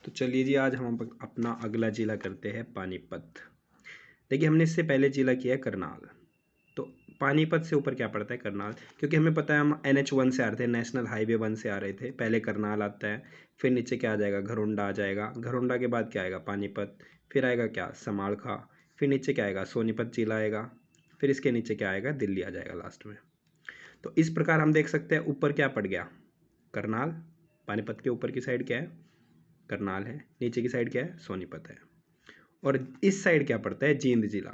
तो चलिए जी, आज हम अपना अगला जिला करते हैं पानीपत। देखिए, हमने इससे पहले जिला किया है करनाल। तो पानीपत से ऊपर क्या पड़ता है? करनाल। क्योंकि हमें पता है हम NH1 से आ रहे थे, नेशनल हाईवे 1 से आ रहे थे। पहले करनाल आता है, फिर नीचे क्या आ जाएगा? घरोंडा आ जाएगा। घरोंडा के बाद क्या आएगा? पानीपत। फिर आएगा क्या? समालखा। फिर नीचे क्या आएगा? सोनीपत जिला आएगा। फिर इसके नीचे क्या आएगा? दिल्ली आ जाएगा लास्ट में। तो इस प्रकार हम देख सकते हैं ऊपर क्या पड़ गया? करनाल। पानीपत के ऊपर की साइड क्या है? करनाल है। नीचे की साइड क्या है? सोनीपत है। और इस साइड क्या पड़ता है? जींद जिला।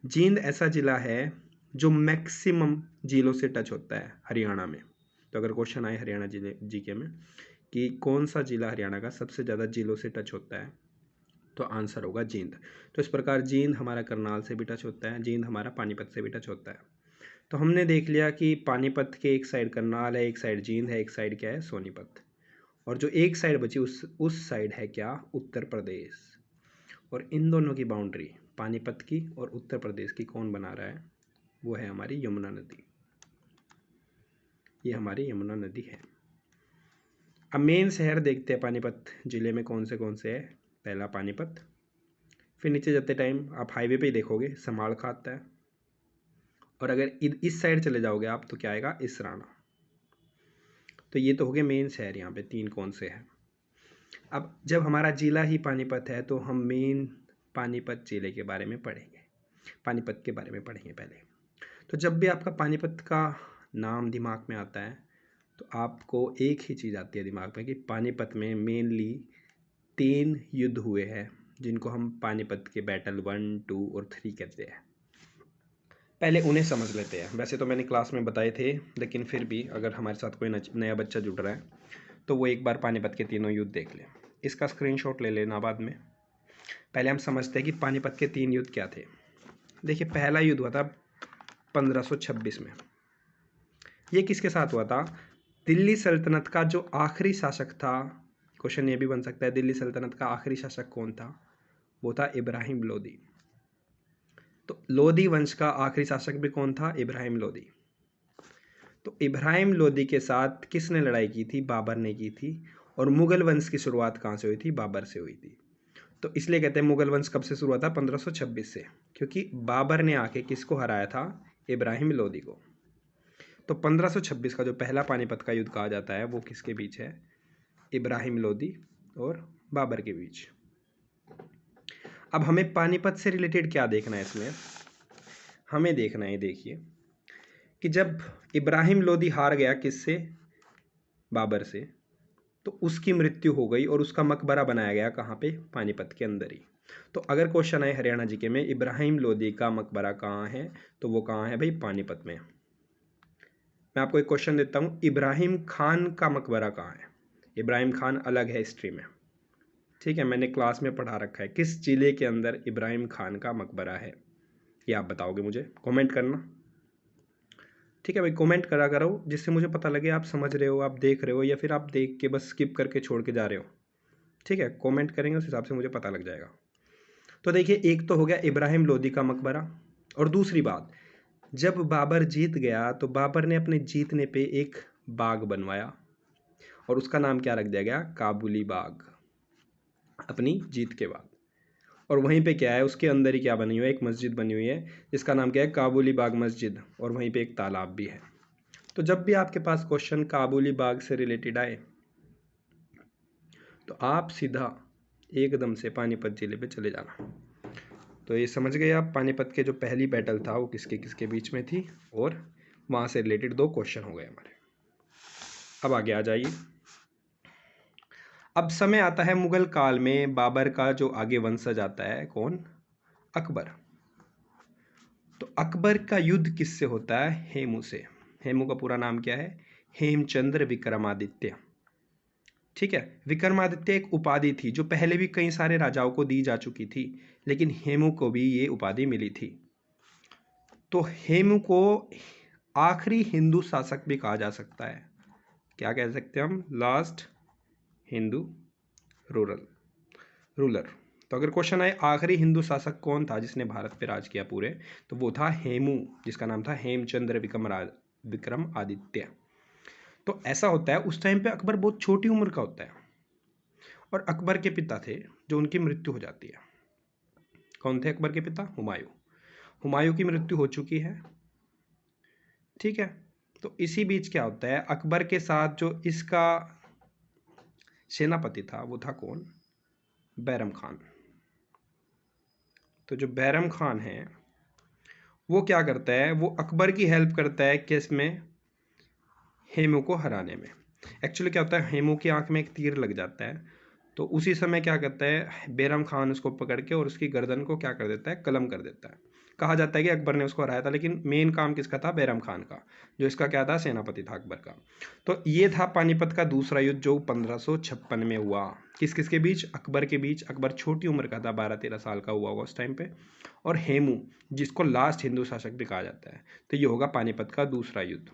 जींद ऐसा जिला है जो मैक्सिमम जिलों से टच होता है हरियाणा में। तो अगर क्वेश्चन आए हरियाणा जिले जीके में कि कौन सा जिला हरियाणा का सबसे ज़्यादा जिलों से टच होता है, तो आंसर होगा जींद। तो इस प्रकार जींद हमारा करनाल से भी टच होता है, जींद हमारा पानीपत से भी टच होता है। तो हमने देख लिया कि पानीपत के एक साइड करनाल है, एक साइड जींद है, एक साइड क्या है? सोनीपत। और जो एक साइड बची उस साइड है क्या? उत्तर प्रदेश। और इन दोनों की बाउंड्री पानीपत की और उत्तर प्रदेश की कौन बना रहा है? वो है हमारी यमुना नदी। ये हमारी यमुना नदी है। अब मेन शहर देखते हैं पानीपत जिले में कौन से है। पहला पानीपत, फिर नीचे जाते टाइम आप हाईवे पे ही देखोगे समालखा आता है। और अगर इस साइड चले जाओगे आप तो क्या आएगा? इसराना। तो ये तो हो गए मेन शहर। यहाँ पे 3 कौन से हैं। अब जब हमारा जिला ही पानीपत है तो हम मेन पानीपत जिले के बारे में पढ़ेंगे, पानीपत के बारे में पढ़ेंगे पहले। तो जब भी आपका पानीपत का नाम दिमाग में आता है तो आपको एक ही चीज़ आती है दिमाग में कि पानीपत में मेनली 3 युद्ध हुए हैं जिनको हम पानीपत के बैटल 1, 2 और 3 कहते हैं। पहले उन्हें समझ लेते हैं। वैसे तो मैंने क्लास में बताए थे, लेकिन फिर भी अगर हमारे साथ कोई नया बच्चा जुड़ रहा है तो वो एक बार पानीपत के तीनों युद्ध देख ले। इसका स्क्रीनशॉट ले लेना बाद में। पहले हम समझते हैं कि पानीपत के 3 युद्ध क्या थे। देखिए, पहला युद्ध हुआ था 1526 में। ये किसके साथ हुआ था? दिल्ली सल्तनत का जो आखिरी शासक था। क्वेश्चन ये भी बन सकता है दिल्ली सल्तनत का आखिरी शासक कौन था? वो था इब्राहिम लोदी। तो लोदी वंश का आखिरी शासक भी कौन था? इब्राहिम लोदी। तो इब्राहिम लोदी के साथ किसने लड़ाई की थी? बाबर ने की थी। और मुगल वंश की शुरुआत कहाँ से हुई थी? बाबर से हुई थी। तो इसलिए कहते हैं मुगल वंश कब से शुरू हुआ था? 1526 से, क्योंकि बाबर ने आके किसको हराया था? इब्राहिम लोदी को। तो 1526 का जो पहला पानीपत का युद्ध कहा जाता है वो किसके बीच है? इब्राहिम लोदी और बाबर के बीच। अब हमें पानीपत से रिलेटेड क्या देखना है इसमें? हमें देखना है, देखिए, कि जब इब्राहिम लोदी हार गया किससे? बाबर से, तो उसकी मृत्यु हो गई और उसका मकबरा बनाया गया कहाँ पे? पानीपत के अंदर ही। तो अगर क्वेश्चन आए हरियाणा जीके में इब्राहिम लोदी का मकबरा कहाँ है, तो वो कहाँ है भाई? पानीपत में। मैं आपको एक क्वेश्चन देता हूँ, इब्राहिम खान का मकबरा कहाँ है? इब्राहिम खान अलग है हिस्ट्री में, ठीक है, मैंने क्लास में पढ़ा रखा है। किस जिले के अंदर इब्राहिम खान का मकबरा है, ये आप बताओगे मुझे, कमेंट करना। ठीक है भाई, कमेंट करा करो जिससे मुझे पता लगे आप समझ रहे हो, आप देख रहे हो, या फिर आप देख के बस स्किप करके छोड़ के जा रहे हो। ठीक है, कमेंट करेंगे उस हिसाब से मुझे पता लग जाएगा। तो देखिए, एक तो हो गया इब्राहिम लोदी का मकबरा। और दूसरी बात, जब बाबर जीत गया तो बाबर ने अपने जीतने पे एक बाग बनवाया और उसका नाम क्या रख दिया गया? काबुली बाग, अपनी जीत के बाद। और वहीं पे क्या है? उसके अंदर ही क्या बनी हुई है? एक मस्जिद बनी हुई है जिसका नाम क्या है? काबुली बाग मस्जिद। और वहीं पे एक तालाब भी है। तो जब भी आपके पास क्वेश्चन काबुली बाग से रिलेटेड आए तो आप सीधा एकदम से पानीपत जिले पे चले जाना। तो ये समझ गए आप, पानीपत के जो पहली बैटल था वो किसके किसके बीच में थी, और वहाँ से रिलेटेड 2 क्वेश्चन हो गए हमारे। अब आगे आ जाइए। अब समय आता है मुगल काल में बाबर का जो आगे वंशज आता है, कौन? अकबर। तो अकबर का युद्ध किससे होता है? हेमू से। हेमू का पूरा नाम क्या है? हेमचंद्र विक्रमादित्य। ठीक है, विक्रमादित्य एक उपाधि थी जो पहले भी कई सारे राजाओं को दी जा चुकी थी, लेकिन हेमू को भी ये उपाधि मिली थी। तो हेमू को आखिरी हिंदू शासक भी कहा जा सकता है। क्या कह सकते हैं हम? Last Hindu ruler. तो अगर क्वेश्चन आए आखिरी हिंदू शासक कौन था जिसने भारत पे राज किया पूरे, तो वो था हेमू, जिसका नाम था हेमचंद्र विक्रमादित्य। तो ऐसा होता है, उस टाइम पे अकबर बहुत छोटी उम्र का होता है और अकबर के पिता थे जो उनकी मृत्यु हो जाती है। कौन थे अकबर के पिता? हुमायूं। हुमायूं की मृत्यु हो चुकी है, ठीक है। तो इसी बीच क्या होता है, अकबर के साथ जो इसका सेनापति था वो था कौन? बैरम खान। तो जो बैरम खान है वो क्या करता है, वो अकबर की हेल्प करता है किस में? हेमू को हराने में। एक्चुअली क्या होता है, हेमू की आंख में एक तीर लग जाता है, तो उसी समय क्या करता है बैरम खान उसको पकड़ के और उसकी गर्दन को क्या कर देता है? कलम कर देता है। कहा जाता है कि अकबर ने उसको हराया था, लेकिन मेन काम किसका था? बैरम खान का, जो इसका क्या था? सेनापति था अकबर का। तो ये था पानीपत का दूसरा युद्ध जो 1556 में हुआ। किस किस के बीच? अकबर के बीच। अकबर छोटी उम्र का था, 12-13 साल का हुआ उस टाइम पे। और हेमू, जिसको लास्ट हिंदू शासक भी कहा जाता है। तो ये होगा पानीपत का दूसरा युद्ध।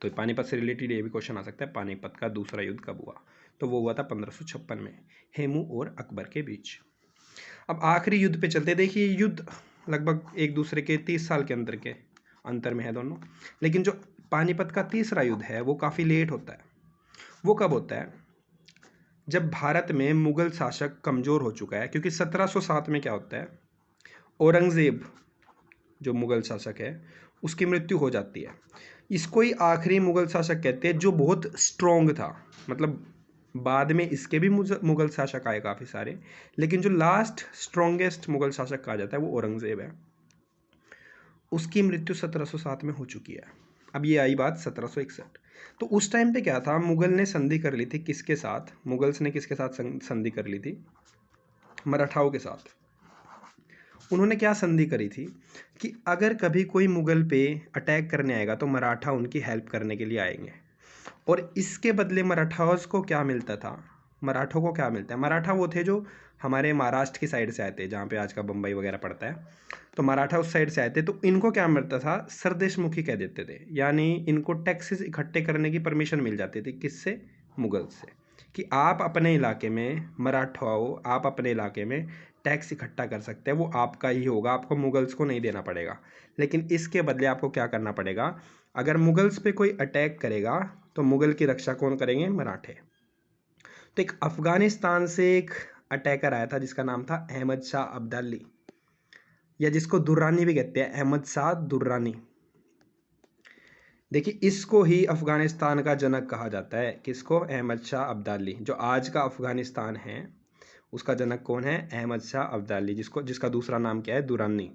तो पानीपत से रिलेटेड ये भी क्वेश्चन आ सकता है, पानीपत का दूसरा युद्ध कब हुआ? तो वो हुआ था 1556 में, हेमू और अकबर के बीच। अब आखिरी युद्ध पे चलते। देखिए युद्ध लगभग एक दूसरे के 30 साल के अंतर में है दोनों, लेकिन जो पानीपत का तीसरा युद्ध है वो काफ़ी लेट होता है। वो कब होता है? जब भारत में मुगल शासक कमज़ोर हो चुका है, क्योंकि 1707 में क्या होता है, औरंगज़ेब जो मुगल शासक है उसकी मृत्यु हो जाती है। इसको ही आखिरी मुगल शासक कहते हैं, जो बहुत स्ट्रोंग था। मतलब बाद में इसके भी मुगल शासक आए काफ़ी सारे, लेकिन जो लास्ट स्ट्रोंगेस्ट मुगल शासक कहा जाता है वो औरंगज़ेब है। उसकी मृत्यु 1707 में हो चुकी है। अब ये आई बात 1761। तो उस टाइम पे क्या था, मुगल ने संधि कर ली थी किसके साथ? मुगल्स ने किसके साथ संधि कर ली थी? मराठाओं के साथ। उन्होंने क्या संधि करी थी कि अगर कभी कोई मुगल पे अटैक करने आएगा तो मराठा उनकी हेल्प करने के लिए आएंगे, और इसके बदले मराठाओं को क्या मिलता था? मराठों को क्या मिलता है? मराठा वो थे जो हमारे महाराष्ट्र की साइड से आए थे, जहाँ पे आज का बम्बई वगैरह पड़ता है। तो मराठा उस साइड से आए थे, तो इनको क्या मिलता था? सरदेशमुखी कह देते थे, यानी इनको टैक्सेस इकट्ठे करने की परमिशन मिल जाती थी। किससे? मुगल से। कि आप अपने इलाके में मराठाओं, आप अपने इलाके में टैक्स इकट्ठा कर सकते हैं, वो आपका ही होगा, आपको मुगल्स को नहीं देना पड़ेगा। लेकिन इसके बदले आपको क्या करना पड़ेगा? अगर मुगल्स पे कोई अटैक करेगा तो मुगल की रक्षा कौन करेंगे? मराठे। तो एक अफगानिस्तान से एक अटैकर आया था जिसका नाम था अहमद शाह अब्दाली, या जिसको दुर्रानी भी कहते हैं, अहमद शाह दुर्रानी। देखिए इसको ही अफगानिस्तान का जनक कहा जाता है। किसको? अहमद शाह अब्दाली। जो आज का अफगानिस्तान है उसका जनक कौन है? अहमद शाह अब्दाली, जिसका दूसरा नाम क्या है? दुरानी।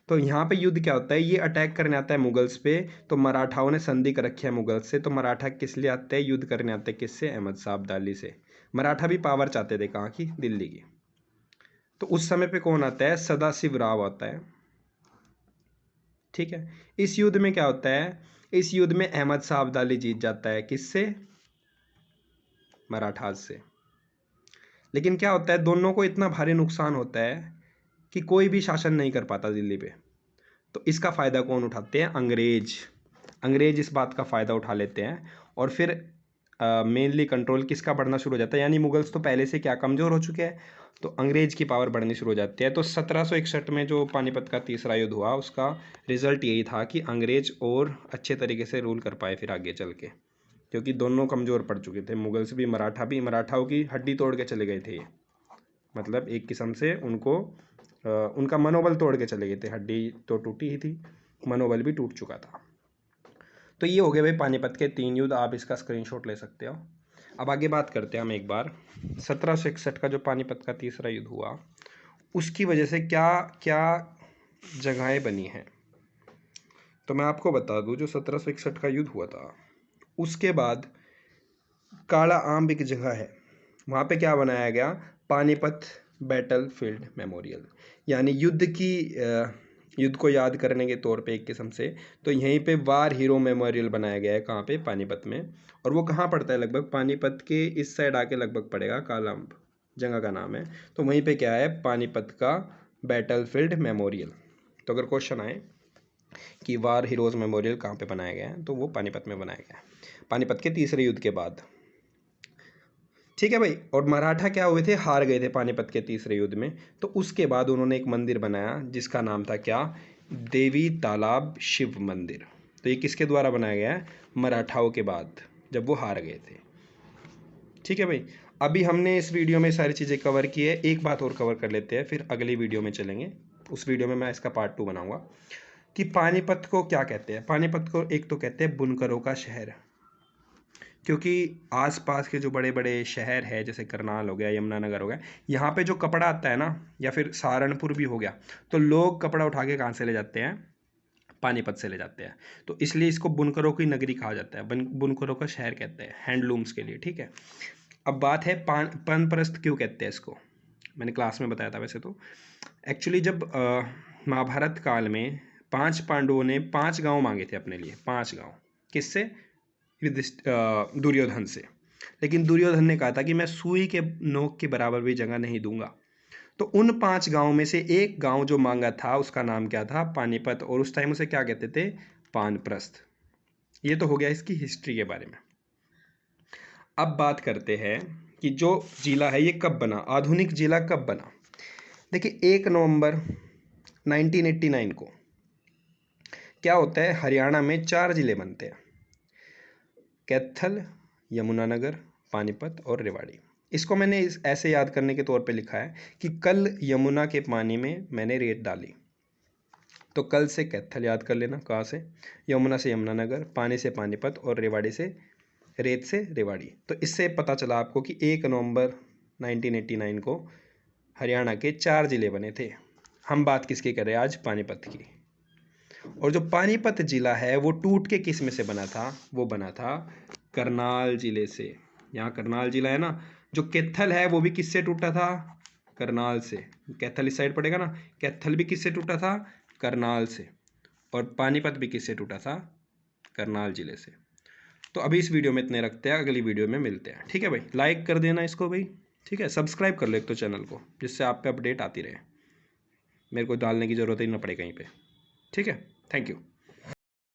तो यहाँ पे युद्ध क्या होता है, ये अटैक करने आता है मुगल्स पे, तो मराठाओं ने संधि कर रखी है मुगल्स से। तो मराठा किस लिए आते हैं? युद्ध करने आते हैं किससे? अहमद शाह अब्दाली से। मराठा भी पावर चाहते थे, कहाँ की? दिल्ली की। तो उस समय पे कौन आता है? सदाशिव राव आता है, ठीक है। इस युद्ध में क्या होता है, इस युद्ध में अहमद शाह अब्दाली जीत जाता है। किससे? मराठास से। लेकिन क्या होता है, दोनों को इतना भारी नुकसान होता है कि कोई भी शासन नहीं कर पाता दिल्ली पे। तो इसका फ़ायदा कौन उठाते हैं? अंग्रेज। अंग्रेज इस बात का फ़ायदा उठा लेते हैं, और फिर मेनली कंट्रोल किसका बढ़ना शुरू हो जाता है? यानी मुगल्स तो पहले से क्या कमज़ोर हो चुके हैं, तो अंग्रेज की पावर बढ़नी शुरू हो जाती है। तो 1761 में जो पानीपत का तीसरा युद्ध हुआ उसका रिजल्ट यही था कि अंग्रेज और अच्छे तरीके से रूल कर पाए फिर आगे चल के, क्योंकि दोनों कमज़ोर पड़ चुके थे, मुगल्स भी मराठा भी। मराठाओं की हड्डी तोड़ के चले गए थे ये, मतलब एक किस्म से उनको उनका मनोबल तोड़ के चले गए थे। हड्डी तो टूटी ही थी, मनोबल भी टूट चुका था। तो ये हो गए भाई पानीपत के 3 युद्ध, आप इसका स्क्रीनशॉट ले सकते हो। अब आगे बात करते हैं हम एक बार 1761 का जो पानीपत का तीसरा युद्ध हुआ उसकी वजह से क्या क्या जगहें बनी हैं। तो मैं आपको बता दूं, जो 1761 का युद्ध हुआ था उसके बाद काला आम एक जगह है, वहाँ पे क्या बनाया गया? पानीपत बैटल फील्ड मेमोरियल, यानी युद्ध को याद करने के तौर पे एक किस्म से। तो यहीं पे वार हीरो मेमोरियल बनाया गया है, कहाँ पे? पानीपत में। और वो कहाँ पड़ता है? लगभग पानीपत के इस साइड आके लगभग पड़ेगा, कालाअंब जगह का नाम है। तो वहीं पे क्या है? पानीपत का बैटल फील्ड मेमोरियल। तो अगर क्वेश्चन आए कि वार हीरोज़ मेमोरियल कहाँ पे बनाया गया है, तो वो पानीपत में बनाया गया है, पानीपत के तीसरे युद्ध के बाद, ठीक है भाई। और मराठा क्या हुए थे? हार गए थे पानीपत के तीसरे युद्ध में। तो उसके बाद उन्होंने एक मंदिर बनाया जिसका नाम था क्या? देवी तालाब शिव मंदिर। तो ये किसके द्वारा बनाया गया है? मराठाओं के बाद, जब वो हार गए थे, ठीक है भाई। अभी हमने इस वीडियो में सारी चीज़ें कवर की है, एक बात और कवर कर लेते हैं, फिर अगली वीडियो में चलेंगे। उस वीडियो में मैं इसका पार्ट 2 बनाऊंगा कि पानीपत को क्या कहते हैं। पानीपत को एक तो कहते हैं बुनकरों का शहर, क्योंकि आसपास के जो बड़े बड़े शहर है जैसे करनाल हो गया, यमुनानगर हो गया, यहाँ पे जो कपड़ा आता है ना, या फिर सहारनपुर भी हो गया, तो लोग कपड़ा उठा के कहाँ से ले जाते हैं, पानीपत से ले जाते हैं। तो इसलिए इसको बुनकरों की नगरी कहा जाता है, बुनकरों का शहर कहते हैं हैंडलूम्स के लिए, ठीक है। अब बात है पानप्रस्थ क्यों कहते हैं इसको, मैंने क्लास में बताया था वैसे तो। एक्चुअली जब महाभारत काल में 5 पांडवों ने 5 गांव मांगे थे अपने लिए, 5 गांव, किससे, दुर्योधन से। लेकिन दुर्योधन ने कहा था कि मैं सुई के नोक के बराबर भी जगह नहीं दूंगा। तो उन 5 गांव में से एक गांव जो मांगा था उसका नाम क्या था, पानीपत, और उस टाइम उसे क्या कहते थे, पानप्रस्थ। ये तो हो गया इसकी हिस्ट्री के बारे में। अब बात करते हैं कि जो जिला है ये कब बना, आधुनिक जिला कब बना। देखिए 1 नवंबर 1989 को क्या होता है, हरियाणा में 4 जिले बनते हैं, कैथल, यमुनानगर, पानीपत और रेवाड़ी। इसको मैंने ऐसे याद करने के तौर पे लिखा है कि कल यमुना के पानी में मैंने रेत डाली, तो कल से कैथल याद कर लेना, कहाँ से, यमुना से यमुनानगर, पानी से पानीपत और रेवाड़ी से, रेत से रेवाड़ी। तो इससे पता चला आपको कि 1 नवंबर 1989 को हरियाणा के 4 जिले बने थे। हम बात किसकी कर रहे हैं आज, पानीपत की। और जो पानीपत जिला है वो टूट के किस में से बना था, वो बना था करनाल जिले से। यहाँ करनाल जिला है ना, जो कैथल है वो भी किससे टूटा था, करनाल से। कैथल इस साइड पड़ेगा ना, कैथल भी किससे टूटा था, करनाल से। और पानीपत भी किससे टूटा था, करनाल जिले से। तो अभी इस वीडियो में इतने रखते हैं, अगली वीडियो में मिलते हैं, ठीक है भाई। लाइक कर देना इसको भाई, ठीक है। सब्सक्राइब कर लो एक तो चैनल को, जिससे आप पे अपडेट आती रहे, मेरे को डालने की ज़रूरत ही ना पड़े कहीं पे, ठीक है। Thank you.